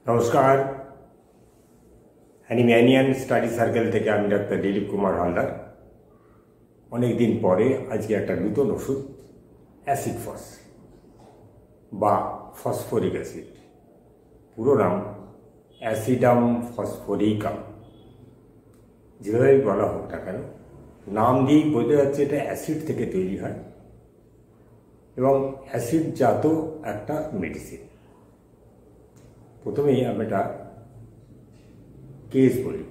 নমস্কার, অ্যানিম্যানিয়ান study circle থেকে আমি ডাক্তার দিলীপ কুমার হালদার। অনেক দিন পরে আজকে একটা নতুন ওষুধ অ্যাসিড ফস বা ফসফরিক অ্যাসিড, পুরো নাম অ্যাসিডাম ফসফরিকাম, যেভাবেই বলা হোক না কেন, নাম দিয়েই বোঝা যাচ্ছে এটা অ্যাসিড থেকে তৈরি হয় এবং অ্যাসিড জাত একটা মেডিসিন। প্রথমেই আমি একটা কেস বলি।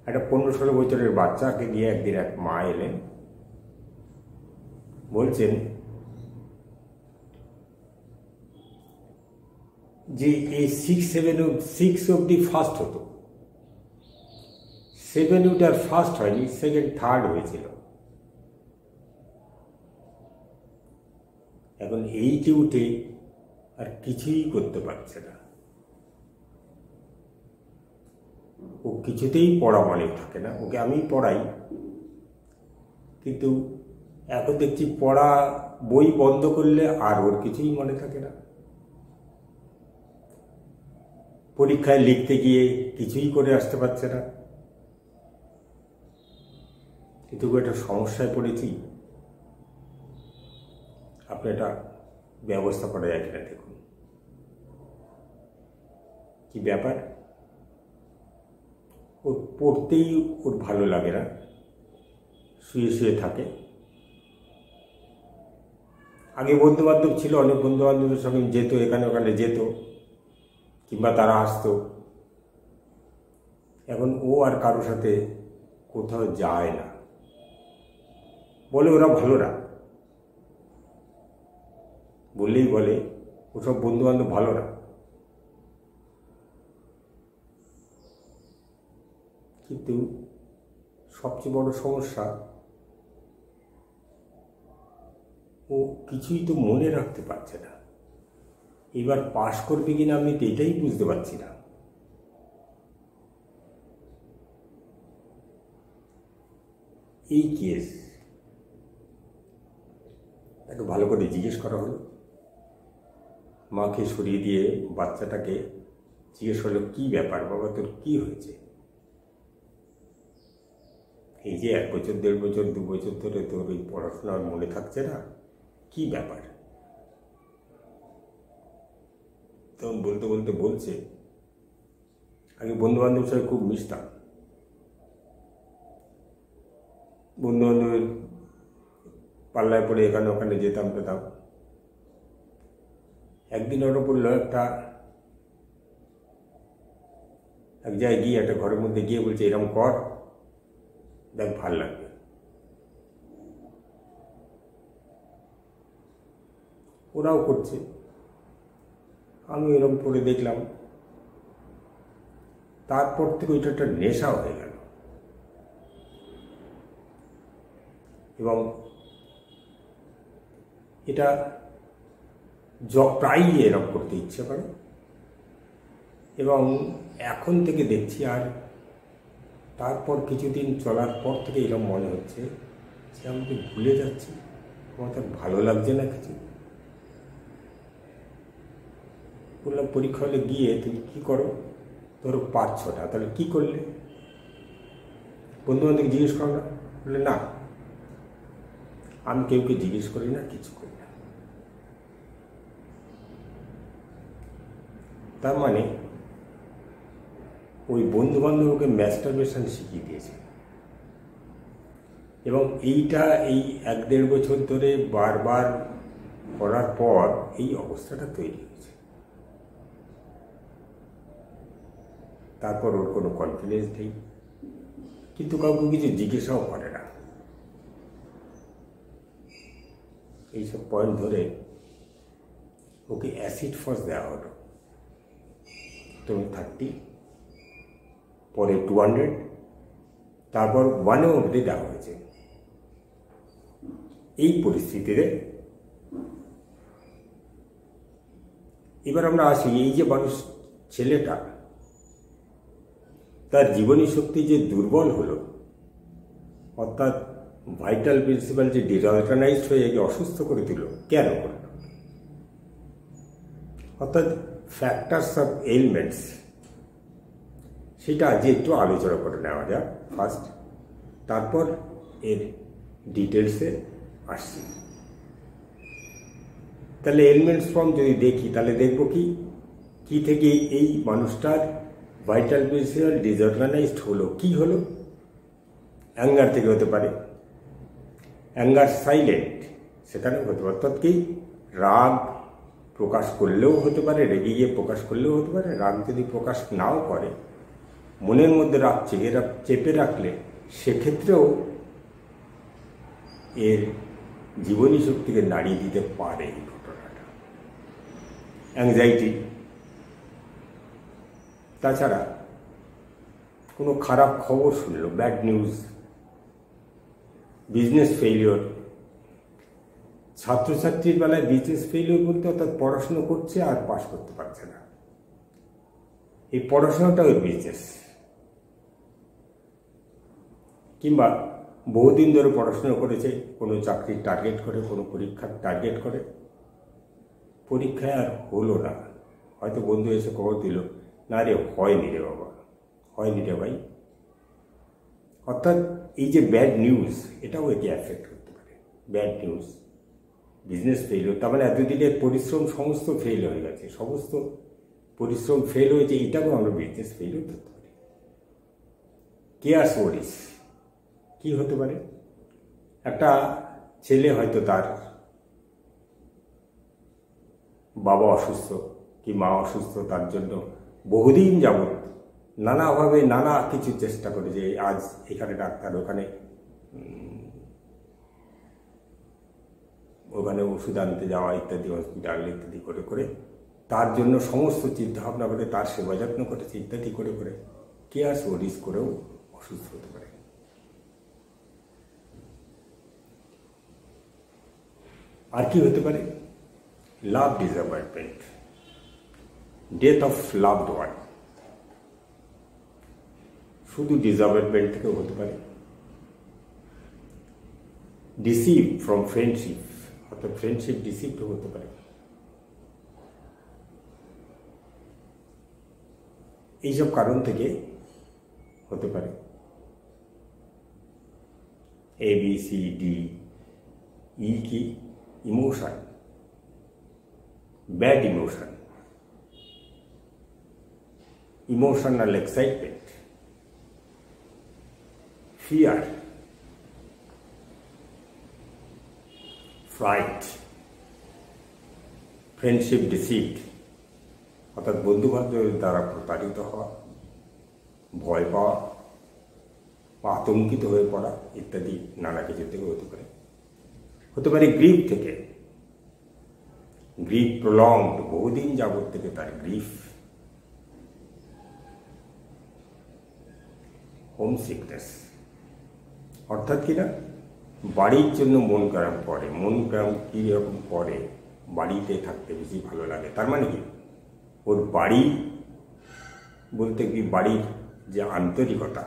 একটা 15-16 বছরের বাচ্চাকে নিয়ে একদিন এক মা এলেন, বলছেন যে এই 6 অব্দি ফার্স্ট হতো, 7 আর ফার্স্ট হয়নি, সেকেন্ড থার্ড হয়েছিল। এখন এইটে উঠে আর কিছুই করতে পারছে না, ও কিছুতেই পড়া মনে থাকে না। ওকে আমি পড়াই, কিন্তু এখন দেখছি পড়া বই বন্ধ করলে আর ওর কিছুই মনে থাকে না। পরীক্ষায় লিখতে গিয়ে কিছুই করে আসতে পারছে না। কিন্তু একটা সমস্যায় পড়েছি, আপনি এটা ব্যবস্থা করা যায় কিনা দেখুন। কি ব্যাপার? ওর পড়তেই ওর ভালো লাগে না, শুয়ে শুয়ে থাকে। আগে বন্ধুবান্ধব ছিল, অনেক বন্ধুবান্ধবের সঙ্গে যেত, এখানে ওখানে যেত, কিংবা তারা আসতো। এখন ও আর কারোর সাথে কোথাও যায় না, বলে ওরা ভালো না, বললেই বলে ওসব বন্ধুবান্ধব ভালো না। কিন্তু সবচেয়ে বড় সমস্যা, ও কিছুই তো মনে রাখতে পারছে না। এবার পাশ করবে কিনা আমি তো এটাই বুঝতে পারছি না। এই কেস একটু ভালো করে জিজ্ঞেস করা হলো। মাকে সরিয়ে দিয়ে বাচ্চাটাকে জিজ্ঞেস হলো, কি ব্যাপার বাবা, তোর কি হয়েছে? এই যে 1 বছর, 1.5 বছর, 2 বছর ধরে তোর ওই পড়াশোনা মনে থাকছে না, কি ব্যাপার? তখন বলতে বলতে বলছে, আগে বন্ধুবান্ধবের সাথে খুব মিশতাম, বন্ধুবান্ধবের পাল্লায় পড়ে এখানে ওখানে যেতাম পেতাম। একদিন ওরা বললো, এক জায়গায় গিয়ে একটা ঘরের মধ্যে গিয়ে বলছে, এরকম কর, দেখ ভাল লাগবে। ওরাও করছে, আমি এরকম করে দেখলাম। তারপর থেকে ওইটা একটা নেশা হয়ে গেল এবং এটা প্রায়ই এরকম করতে ইচ্ছে করে। এবং এখন থেকে দেখছি, আর তারপর কিছুদিন চলার পর থেকে এরকম মনে হচ্ছে যে আমি তো ভুলে যাচ্ছি, আমার তো ভালো লাগছে না কিছু। বললাম, পরীক্ষা হলে গিয়ে তুমি কী করো? ধরো পারছো না, তাহলে কী করলে? বন্ধুবান্ধবকে জিজ্ঞেস করো না? বললে না, আমি কেউকে জিজ্ঞেস করি না, কিছু করি না। তার মানে ওই বন্ধুবান্ধবকে ম্যাস্টারবেশন শিখিয়ে দিয়েছে এবং এইটা এই 1-1.5 বছর ধরে বারবার করার পর এই অবস্থাটা তৈরি হয়েছে। তারপর ওর কোনো কনফিডেন্স নেই, কিন্তু কাউকে কিছু জিজ্ঞাসাও করে না। এইসব পয়েন্ট ধরে ওকে অ্যাসিড ফস দেওয়া হলো। তুমি 30, পরে 200, তারপর 1 অবধি দেওয়া হয়েছে। এই পরিস্থিতিতে এবার আমরা আসি, এই যে মানুষ ছেলেটা, তার জীবনী শক্তি যে দুর্বল হলো, অর্থাৎ ভাইটাল প্রিন্সিপাল যে ডিসঅর্গানাইজড হয়ে অসুস্থ করে দিল, কেন করল? অর্থাৎ ফ্যাক্টরস অফ এলিমেন্টস সেটা আজ একটু আলোচনা করে নেওয়া যাক ফার্স্ট, তারপর এর ডিটেলসে আসছি। তাহলে এলিমেন্টস ফর্ম যদি দেখি তাহলে দেখব কি থেকে এই মানুষটার ভাইটাল বেসিয়াল ডিসঅর্গানাইজড হলো, কি হলো? অ্যাঙ্গার থেকে হতে পারে, অ্যাঙ্গার সাইলেন্ট সেখানে হতে পারে, অর্থাৎ কি রাগ প্রকাশ করলেও হতে পারে, রেগে গিয়ে প্রকাশ করলেও হতে পারে। রাগ যদি প্রকাশ নাও করে, মনের মধ্যে রাগ চেপে রাখলে সেক্ষেত্রেও এর জীবনী শক্তিকে নাড়িয়ে দিতে পারে এই ঘটনাটা। অ্যাংজাইটি, তাছাড়া কোনো খারাপ খবর শুনলো, ব্যাড নিউজ, বিজনেস ফেইলিওর। ছাত্রছাত্রীর বেলায় বিজনেস ফেইলিওর বলতে অর্থাৎ পড়াশুনো করছে আর পাশ করতে পারছে না, এই পড়াশোনাটা ওই বিজনেস। কিংবা বহুদিন ধরে পড়াশোনা করেছে, কোনো চাকরির টার্গেট করে, কোনো পরীক্ষার টার্গেট করে, পরীক্ষায় আর হলো না। হয়তো বন্ধু এসে খবর দিল, না রে হয়নি রে বাবা, হয়নি রে ভাই। অর্থাৎ এই যে ব্যাড নিউজ, এটাও একে অ্যাফেক্ট করতে পারে। ব্যাড নিউজ, বিজনেস ফেইলিওর, তার মানে এতদিনের পরিশ্রম সমস্ত ফেল হয়ে গেছে, সমস্ত পরিশ্রম ফেল হয়েছে, এটাকেও আমরা বিজনেস ফেইলিওর ধরতে পারি। কেয়ারস ওয়ারিস কি হতে পারে? একটা ছেলে হয়তো তার বাবা অসুস্থ কি মা অসুস্থ, তার জন্য বহুদিন যাবৎ নানাভাবে নানা কিছু চেষ্টা করে, যে আজ এখানে ডাক্তার, ওখানে ওষুধ আনতে যাওয়া ইত্যাদি, হসপিটাল ইত্যাদি করে করে তার জন্য সমস্ত চিন্তা ভাবনা করে, তার সেবা যত্ন করেছে ইত্যাদি করে করে কেয়ারস ওয়ারিস করেও অসুস্থ হতে পারে। আর কি হতে পারে? Love disappointment, death of loved one. শুধু ডিসঅ্যাপয়েন্টমেন্ট থেকেও হতে পারে। ডিসিভ ফ্রম ফ্রেন্ডশিপ, অর্থাৎ ফ্রেন্ডশিপ ডিসিভড হতে পারে। এইসব কারণ থেকে হতে পারে। ABCD E কি? Emotion, bad emotion, emotional excitement, fear, fruit, friendship deceived, অর্থাৎ বন্ধুবান্ধবের দ্বারা প্রতারিত হওয়া, ভয় পাওয়া বা আতঙ্কিত হয়ে পড়া ইত্যাদি নানা কিছু থেকে হতে পারে। হতে পারে গ্রিফ থেকে, গ্রিফ প্রলংড, বহুদিন যাবত থেকে তার গ্রিফ। হোম সিকনেস, অর্থাৎ কিনা বাড়ির জন্য মন খারাপ করে, মন খারাপ কীরকম করে, বাড়িতে থাকতে বেশি ভালো লাগে। তার মানে কি ওর বাড়ি বলতে কি বাড়ির যে আন্তরিকতা,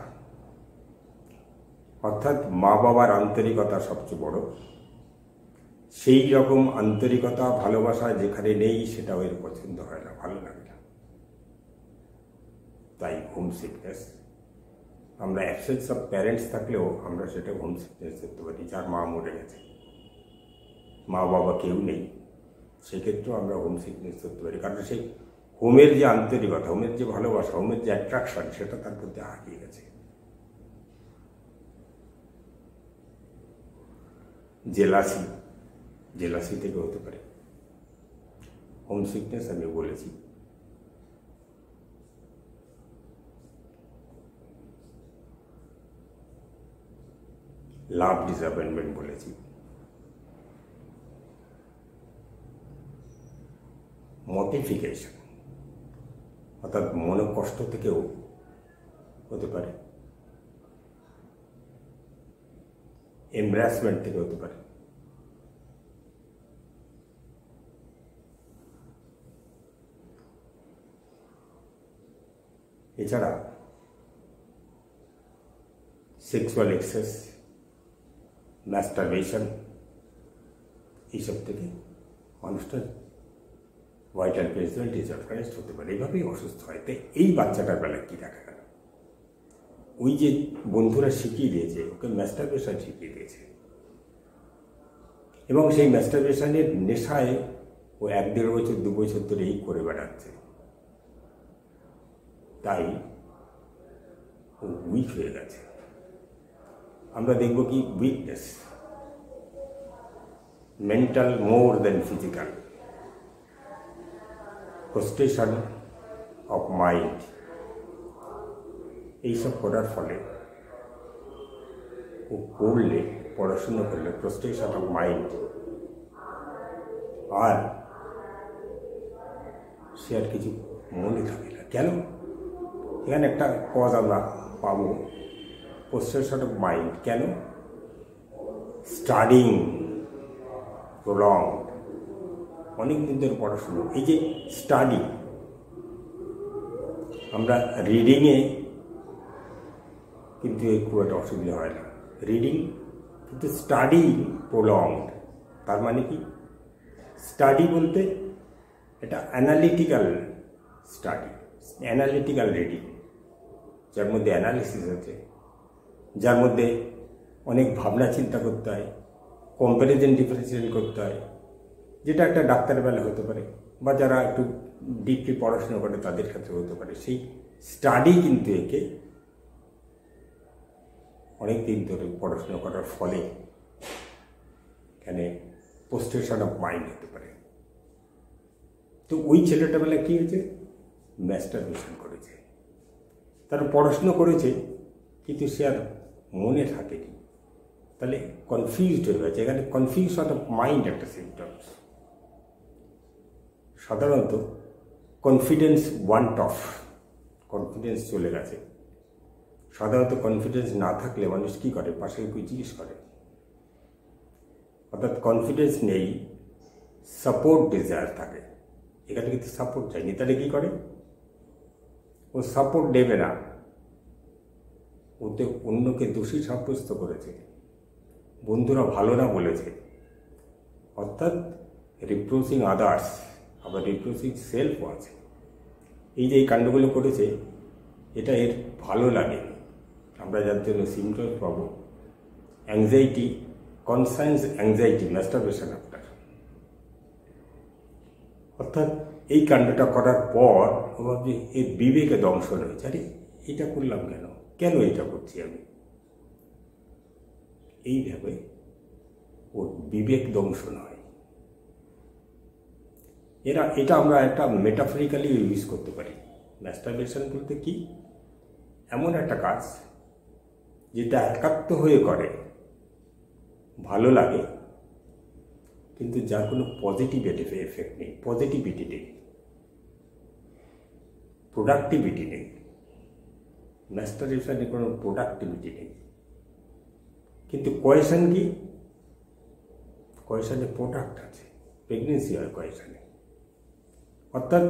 অর্থাৎ মা বাবার আন্তরিকতা সবচেয়ে বড়, সেই রকম আন্তরিকতা ভালোবাসা যেখানে নেই সেটাও এর পছন্দ হয় না, ভালো লাগে না। তাই হোম সিকনেস। আমরা অ্যাবসেন্স অফ প্যারেন্টস থাকলেও আমরা সেটা হোম সিকনেস দেখতে পারি। যার মা মরে গেছে, মা বাবা কেউ নেই, সেক্ষেত্রেও আমরা হোম সিকনেস ধরতে পারি। কারণ সেই হোমের যে আন্তরিকতা, হোমের যে ভালোবাসা, হোমের যে অ্যাট্রাকশন, সেটা তার প্রতি হারিয়ে গেছে। জেলাসি, জেলাসি থেকে হতে পারে হোম সিকনেস, আমি বলেছি। লাভ ডিসঅ্যাপয়েন্টমেন্ট বলেছি। মর্টিফিকেশন, অর্থাৎ মনে কষ্ট থেকেও হতে পারে। এমব্রাসমেন্ট থেকে হতে পারে। এছাড়া সেক্সুয়াল এক্সেস, ম্যাস্টারবেশন, এইসব থেকে মানুষটার ভাইটাল প্রেজেন্ট ডিসঅর্গানাইজড হতে পারে, এইভাবেই অসুস্থ হয়। তাই এই বাচ্চাটার বেলায় কী দেখা গেল, ওই যে বন্ধুরা শিখিয়ে দিয়েছে, ওকে ম্যাস্টারবেশন শিখিয়ে দিয়েছে, এবং সেই ম্যাস্টারবেশনের নেশায় ও 1-1.5 বছর 2 বছর ধরে এই করে বেড়াচ্ছে। তাই ও উইক হয়ে গেছে। আমরা দেখব কি weakness, mental more than physical, frustration of mind, এইসব করার ফলে ও পড়লে, পড়াশুনো করলে ফ্রাস্ট্রেশন অফ মাইন্ড, আর সে আর কিছু মনে থাকে না। কেন? এখানে একটা কজ আমরা পাবো, ফ্রাস্ট্রেশন অফ মাইন্ড। কেন? স্টাডিং প্রলং, অনেক দিন ধরে পড়াশুনো। এই যে স্টাডি, আমরা রিডিংয়ে কিন্তু খুব একটা অসুবিধা হয় না, রিডিং, কিন্তু স্টাডি প্রলংড, তার মানে কি? স্টাডি বলতে এটা অ্যানালিটিক্যাল স্টাডি, অ্যানালিটিক্যাল রিডিং, যার মধ্যে অ্যানালিসিস আছে, যার মধ্যে অনেক ভাবনা চিন্তা করতে হয়, কম্প্যারিজন ডিফারেন্সিয়েশন করতে হয়, যেটা একটা ডাক্তারের বেলা হতে পারে, বা যারা একটু ডিপলি পড়াশোনা করে তাদের ক্ষেত্রে হতে পারে। সেই স্টাডি কিন্তু একে অনেক দিন ধরে পড়াশোনা করার ফলে এখানে ফ্রাস্ট্রেশন অফ মাইন্ড হতে পারে। তো ওই ছেলেটা বেলা কী হয়েছে? ম্যাস্টারবেশন করেছে, তারা পড়াশুনো করেছে কিন্তু সে আর মনে থাকেনি, তাহলে কনফিউজড হয়ে গেছে। এখানে কনফিউশন অফ মাইন্ড একটা সিমটমস। সাধারণত কনফিডেন্স ওয়ান্ট অফ, কনফিডেন্স চলে গেছে। সাধারণত কনফিডেন্স না থাকলে মানুষ কী করে? পাশে কেউ জিজ্ঞেস করে। অর্থাৎ কনফিডেন্স নেই, সাপোর্ট ডিজায়ার থাকে, এখানে কিন্তু সাপোর্ট চাইনি। তাহলে কী করে? ও সাপোর্ট দেবে না, ওতে অন্যকে দোষী সাব্যস্ত করেছে, বন্ধুরা ভালো না বলেছে, অর্থাৎ রিপ্রোচিং আদার্স, আবার রিপ্রোচিং সেলফও আছে। এই যে এই কাণ্ডগুলো করেছে, এটা এর ভালো লাগে। আমরা যার জন্য সিমটমস পাবো অ্যাংজাইটি, কনসায়েন্স অ্যাংজাইটি, ম্যাস্টারবেশন আফটার। অর্থাৎ এই কাণ্ডটা করার পর ও ভাবছে এর বিবেকে দংশন হয়েছে, আরে এটা করলাম কেন, কেন এটা করছি আমি, এইভাবে ওর বিবেক দংশন হয়। এটা আমরা একটা মেটাফরিক্যালি ইউজ করতে পারি। ম্যাস্টারবেশন বলতে কি? এমন একটা কাজ যেটা একাত্ম হয়ে করে, ভালো লাগে, কিন্তু যার কোনো পজিটিভ এফেক্ট নেই, পজিটিভিটি নেই, প্রোডাক্টিভিটি নেই। ম্যাস্টারবেশনে কোনো প্রোডাক্টিভিটি নেই। কিন্তু কোয়েশন কি? কোয়েশনে প্রোডাক্ট আছে, প্রেগনেন্সি হয় কোয়েশনে। অর্থাৎ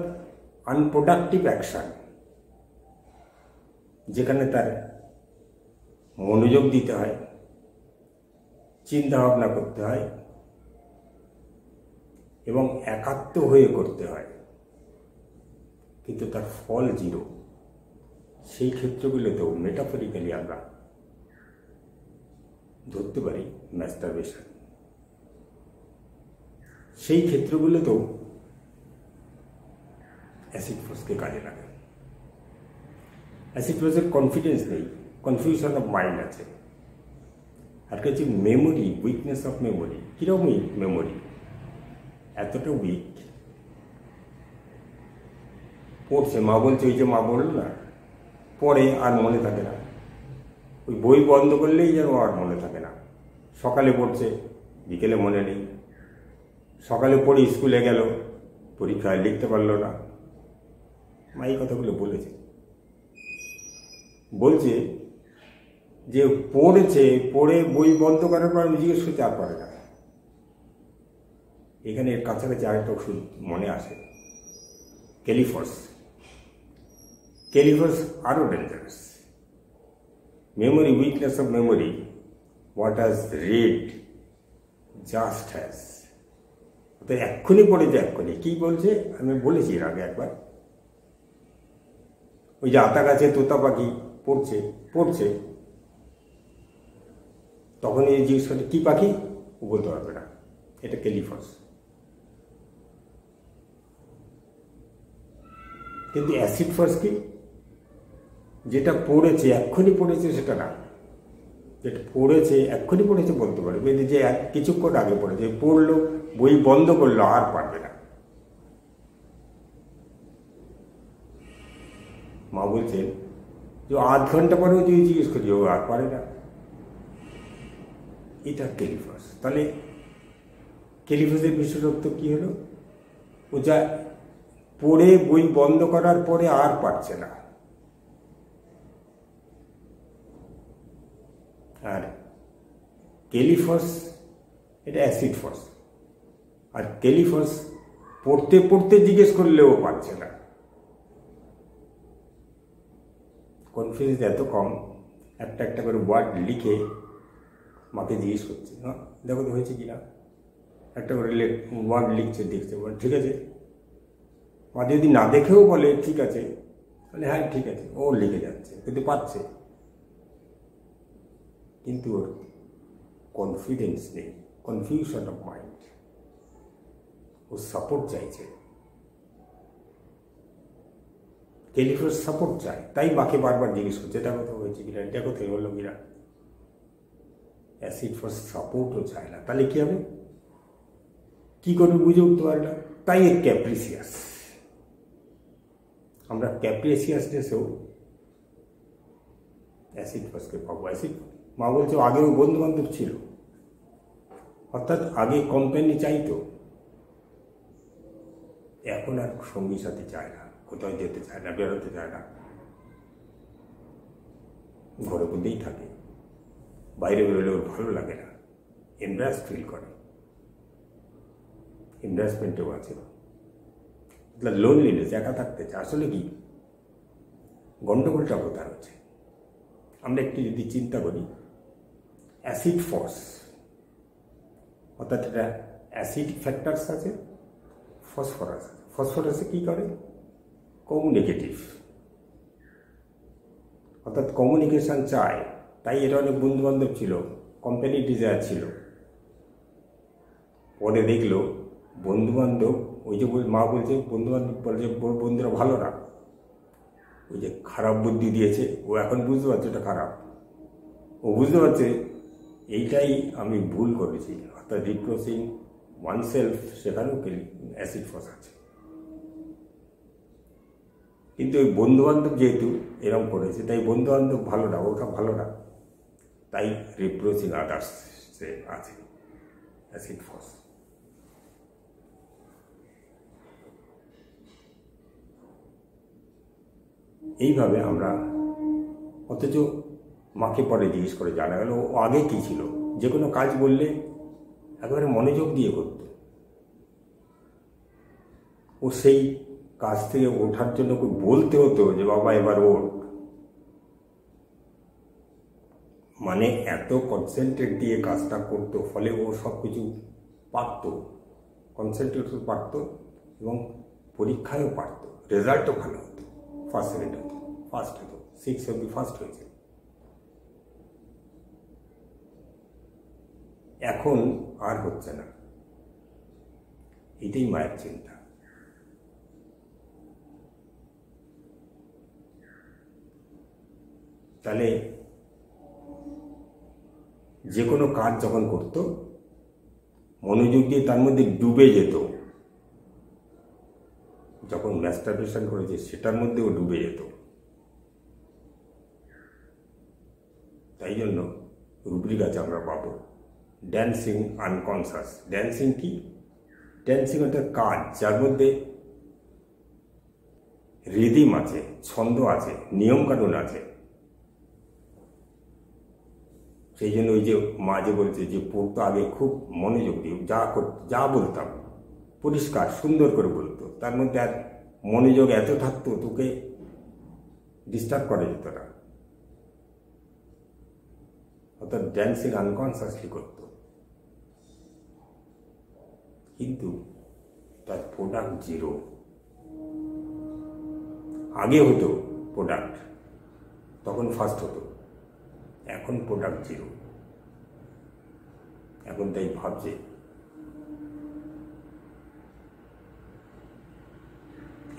আনপ্রোডাক্টিভ অ্যাকশান, যেখানে তার মনোযোগ দিতে হয়, চিন্তা ভাবনা করতে হয় এবং একাত্ম হয়ে করতে হয়, কিন্তু তার ফল জিরো। সেই ক্ষেত্রগুলোতেও মেটাফরিক্যালি আমরা ধরতে পারি ম্যাস্টারবেশন। সেই ক্ষেত্রগুলোতেও অ্যাসিড ফোর্সকে কাজে লাগে। অ্যাসিড ফোর্সের কনফিডেন্স নেই, কনফিউশন অফ মাইন্ড আছে। আর কাছে মেমোরি, উইকনেস অফ মেমোরি। কীরকম মেমোরি? এতটা উইক, পড়ছে, মা বলছে, ওই যে মা বলল না, পড়ে আর মনে থাকে না। ওই বই বন্ধ করলেই যেন আর মনে থাকে না। সকালে পড়ছে, বিকেলে মনে নেই। সকালে পড়ে স্কুলে গেল, পরীক্ষায় লিখতে পারলো না। মা এই কথাগুলো বলছে যে পড়েছে, পড়ে বই বন্ধ করার পর আমি জিজ্ঞেস করতে আর পারে না। এখানে এর কাছাকাছি আরেকটা ওষুধ মনে আসে, ক্যালিফস। ক্যালিফস আরও dangerous. Memory, weakness of memory, what has read just has তো এক্ষুনি পড়েছে, এক্ষুনি কি বলছে আমি বলেছি এর আগে একবার, ওই যে আতা গাছে তোতা পাখি পড়ছে পড়ছে, তখন এই জিজ্ঞেস করছে কী পাখি, ও বলতে পারবে না, এটা কেলিফস। কিন্তু অ্যাসিড ফস কি, যেটা পড়েছে এক্ষুনি পড়েছে সেটা না, যেটা পড়েছে এক্ষুনি পড়েছে বলতে পারবে, যে কিছুক্ষণ আগে পড়েছে, পড়লো বই বন্ধ করলো আর পারবে না। মা বলছেন যে আধ ঘন্টা পরেও যদি জিজ্ঞেস করি ও আর পারে না, এটা কেলিফস। তাহলে কেলিফসের বিশেষত্ব কি হলো, ও যা পড়ে বই বন্ধ করার পরে আর পারছে না। আর কেলিফস এটা অ্যাসিড ফস, আর কেলিফস পড়তে পড়তে জিজ্ঞেস করলেও পারছে না। কনফিডেন্স এত কম, একটা একটা করে ওয়ার্ড লিখে মাকে জিজ্ঞেস করছে, না দেখো তো হয়েছে কিনা, একটা করে ওয়ার্ড লিখছে, দেখছে, বলে ঠিক আছে। মা যদি না দেখেও বলে ঠিক আছে, তাহলে হ্যাঁ ঠিক আছে, ও লিখে যাচ্ছে, কিন্তু পাচ্ছে। কিন্তু ওর কনফিডেন্স নেই, কনফিউশন অফ মাইন্ড, ও সাপোর্ট চাইছে। কেলিফস সাপোর্ট চায়, তাই মাকে বারবার জিজ্ঞেস করছে এটা কোথাও হয়েছে কিনা, এটা কোথায় হলো কিনা। অ্যাসিড ফর সাপোর্টও চায় না, তাহলে কি হবে, কি করবে বুঝে উঠতে পারে না, তাই এর ক্যাপ্রিসিয়াস। আমরা ক্যাপ্রিসিয়াসনেসেও অ্যাসিড ফসকে পাবো। অ্যাসিড মা বলছে আগেও বন্ধু বান্ধব ছিল, অর্থাৎ আগে কোম্পানি চাইতো, এখন আর সঙ্গী সাথী চায় না, কোথাও যেতে চায় না, বেরোতে চায় না, ঘরের মধ্যেই থাকে, বাইরে বেরোলে ওর ভালো লাগে না, এমব্রাস ফিল করে, এমব্রাসমেন্টেও আছে, লোনলিনেস, একা থাকতে চায়। আসলে কি গন্ডগোলটা কোথায় হচ্ছে, আমরা একটু যদি চিন্তা করি, অ্যাসিড ফস অর্থাৎ এটা অ্যাসিড ফ্যাক্টরস আছে, ফসফরাস আছে। ফসফরাসে কী করে, কমিউনিকেটিভ, অর্থাৎ কমিউনিকেশন চায়, তাই এটা অনেক বন্ধুবান্ধব ছিল, কোম্পানি ডিজায়ার ছিল। পরে দেখলো বন্ধুবান্ধব, ওই যে মা বলছে বন্ধুবান্ধব বলছে বন্ধুরা ভালো না, ওই যে খারাপ বুদ্ধি দিয়েছে, ও এখন বুঝতে পারছে এটা খারাপ, ও বুঝতে পারছে এইটাই আমি ভুল করেছি, অর্থাৎ রিপ্রোসিং ওয়ানসেলফ, সেখানেও অ্যাসিড ফস আছে। কিন্তু ওই বন্ধুবান্ধব যেহেতু এরকম করেছে, তাই বন্ধুবান্ধব ভালো না, ওটা ভালো না, তাই রিপ্রোসিং আদার্সে আছে অ্যাসিড ফস। এইভাবে আমরা, অথচ মাকে পরে জিজ্ঞেস করে জানা গেল ও আগে কী ছিল, যে কোনো কাজ বললে একেবারে মনোযোগ দিয়ে করত, ও সেই কাজ থেকে ওঠার জন্য বলতে হতো যে বাবা এবার ওঠ, মানে এত কনসেন্ট্রেট দিয়ে কাজটা করতো, ফলে ও সব কিছু পারত, কনসেন্ট্রেট পারত, এবং পরীক্ষায়ও পারত, রেজাল্টও ভালো হতো, ফার্স্ট সেকেন্ড হতো, ফার্স্ট হতো, 6 অব্দি ফার্স্ট হয়েছে। এখন আর হচ্ছে না, এটাই মায়ের চিন্তা। তাহলে যে কোনো কাজ যখন করত মনোযোগ দিয়ে তার মধ্যে ডুবে যেত, যখন ম্যাস্টারবেশন করেছে সেটার মধ্যেও ডুবে যেত। তাই জন্য রুব্রিক আছে আমরা পাবো ড্যান্সিং আনকনসাস। ড্যান্সিং কি, ড্যান্সিং একটা কাজ যার মধ্যে রিদিম আছে, ছন্দ আছে, নিয়মকানুন আছে। সেই জন্য ওই যে মা যে বলছে যে পড়তো আগে খুব মনোযোগ দিয়ে যা বলতাম পরিষ্কার সুন্দর করে বলতো, তার মধ্যে আর মনোযোগ এত থাকতো তোকে ডিস্টার্ব করা যেত না, অর্থাৎ ড্যান্সিং আনকনসাসলি করতো। কিন্তু তার প্রোডাক্ট জিরো। আগে হতো প্রোডাক্ট, তখন ফার্স্ট হতো, এখন প্রোডাক্ট জিরো। এখন তাই ভাবছে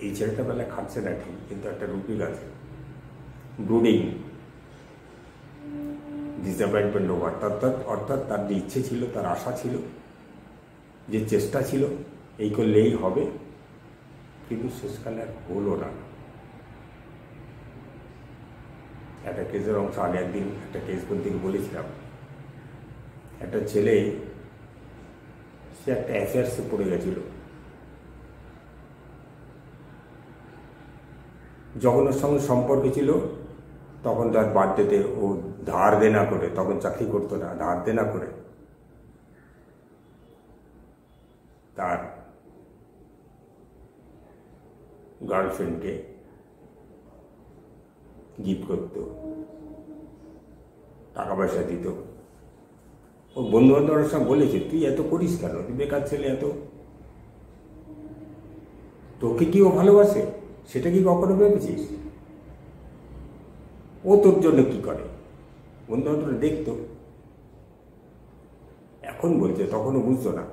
এই ছেলেটা বেলা খাচ্ছে না ঠিক, কিন্তু একটা রুটিন আছে, ব্রুডিং ডিসঅ্যাপয়েন্টমেন্ট ওভার। অর্থাৎ তার যে ইচ্ছে ছিল, তার আশা ছিল, যে চেষ্টা ছিল এই করলেই হবে, কিন্তু শেষকালে আর হলো না। একটা কেসের অংশ আগে একদিন একটা কেস করতে বলেছিলাম, একটা ছেলে সে একটা অ্যাফেয়ার্সে পড়ে গেছিল, যখন ওর সঙ্গে সম্পর্ক ছিল তখন তার বার্থডেতে ও ধার দেনা করে, তখন চাকরি করতো না, ধার দেনা করে তার গার্লফ্রেন্ডকে গিফট করতো, টাকা পয়সা দিত। ও বন্ধু বান্ধবরা সব বলেছে, তুই এত করিস কেন, তুই বেকার ছেলে, এত তোকে কি ও ভালোবাসে সেটা কি কখনো ভেবেছিস? ও তোর জন্য কি করে? বন্ধু বান্ধবরা দেখতো। এখন বলছে, তখনও বুঝতো না,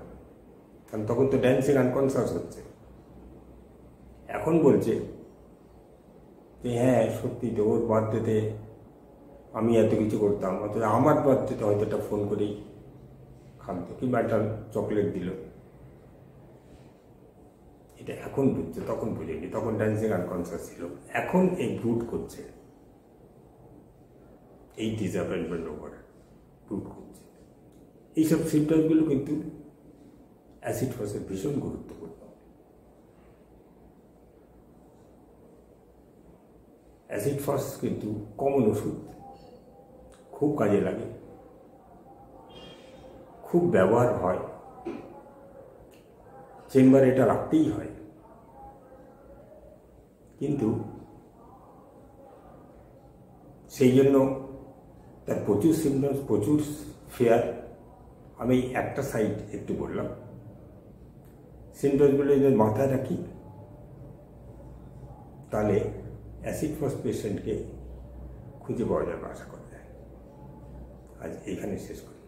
কারণ তখন তো ড্যান্সিং আনকনসাস হচ্ছে। এখন বলছে যে হ্যাঁ সত্যি তো, ওর বার্থডেতে আমি এত কিছু করতাম, অথচ আমার বার্থডেতে হয়তো একটা ফোন করেই খামতো, কিংবা একটা চকলেট দিল। এটা এখন বুঝছে, তখন বুঝেনি, তখন ড্যান্সিং আনকনসাস ছিল। এখন এই ব্রুট করছে, এই ডিসঅ্যাপয়েন্টমেন্ট ওভার ব্রুট করছে। এইসব সিমটমসগুলো কিন্তু অ্যাসিড ফসের ভীষণ গুরুত্বপূর্ণ। অ্যাসিড ফস কিন্তু কমন ওষুধ, খুব কাজে লাগে, খুব ব্যবহার হয়, চেম্বারে এটা রাখতেই হয়। কিন্তু সেই জন্য তার প্রচুর সিমটমস, প্রচুর ফেয়ার। আমি একটা সাইড একটু বললাম, সিমটমসগুলো যদি মাথায় রাখি তাহলে অ্যাসিড ফস পেশেন্টকে খুঁজে পাওয়া যাবে আশা করা যায়। আজ এইখানে শেষ করি।